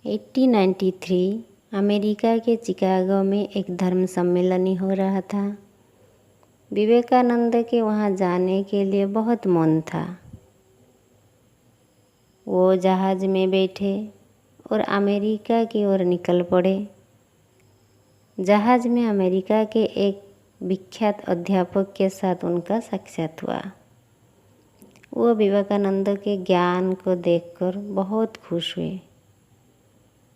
1893 America के Chicago में एक धर्म सम्मेलन हो रहा था। विवेकानंद के वहाँ जाने के लिए बहुत मन था। वो जहाज़ में बैठे और अमेरिका की ओर निकल पड़े। जहाज़ में अमेरिका के एक विख्यात अध्यापक के साथ उनका साक्षात हुआ। वो विवेकानंद के ज्ञान को देखकर बहुत खुश हुए।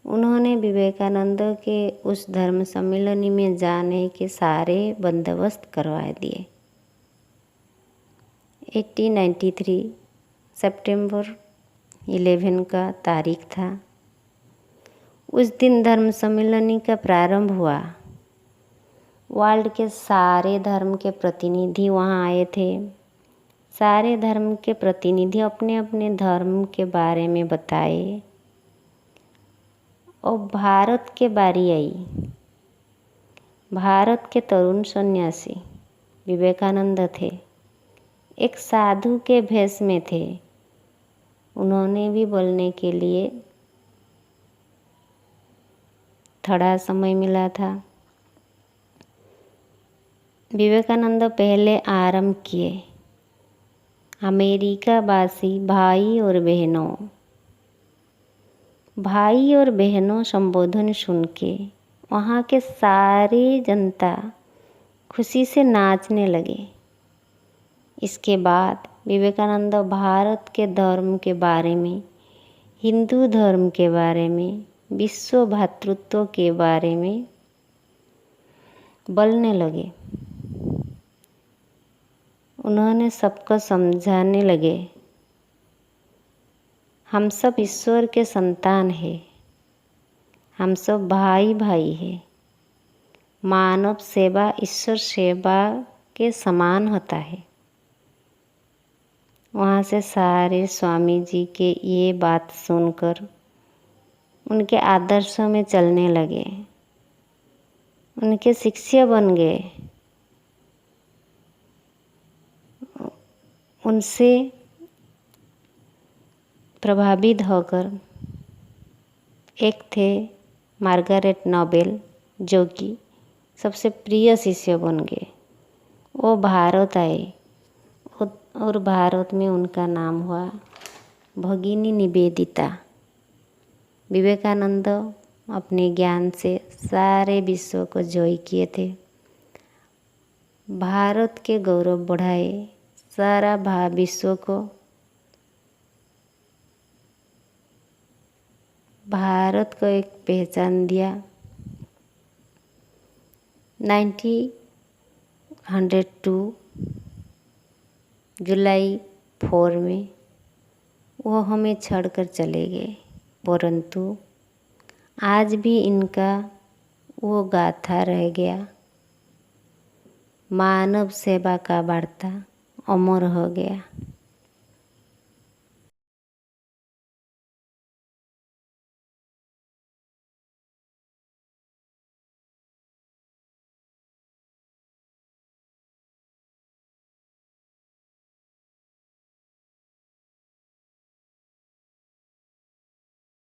उन्होंने विवेकानंद के उस धर्म सम्मेलन में जाने के सारे बंदोबस्त करवा दिए। 1893 सितंबर 11 का तारीख था। उस दिन धर्म सम्मेलन का प्रारंभ हुआ। वर्ल्ड के सारे धर्म के प्रतिनिधि वहाँ आए थे। सारे धर्म के प्रतिनिधि अपने अपने धर्म के बारे में बताए और भारत के बारी आई। भारत के तरुण सन्यासी विवेकानंद थे। एक साधु के भेष में थे। उन्होंने भी बोलने के लिए थोड़ा समय मिला था। विवेकानंद पहले आरंभ किए। अमेरिका वासी भाई और बहनों संबोधन सुन के वहाँ के सारी जनता खुशी से नाचने लगे। इसके बाद विवेकानंद भारत के धर्म के बारे में, हिंदू धर्म के बारे में, विश्व भ्रातृत्व के बारे में बोलने लगे। उन्होंने सबको समझाने लगे, हम सब ईश्वर के संतान हैं, हम सब भाई भाई हैं। मानव सेवा ईश्वर सेवा के समान होता है। वहाँ से सारे स्वामी जी के ये बात सुनकर उनके आदर्शों में चलने लगे। उनके शिष्य बन गए। उनसे प्रभावित होकर एक थे मार्गारेट नोबेल, जो कि सबसे प्रिय शिष्य बन गए। वो भारत आए और भारत में उनका नाम हुआ भगिनी निवेदिता। विवेकानंद अपने ज्ञान से सारे विश्व को जय किए थे। भारत के गौरव बढ़ाए, सारा विश्व को भारत को एक पहचान दिया। 1902 जुलाई 4 में वो हमें छोड़कर चले गए, परंतु आज भी इनका वो गाथा रह गया। मानव सेवा का वार्ता अमर हो गया।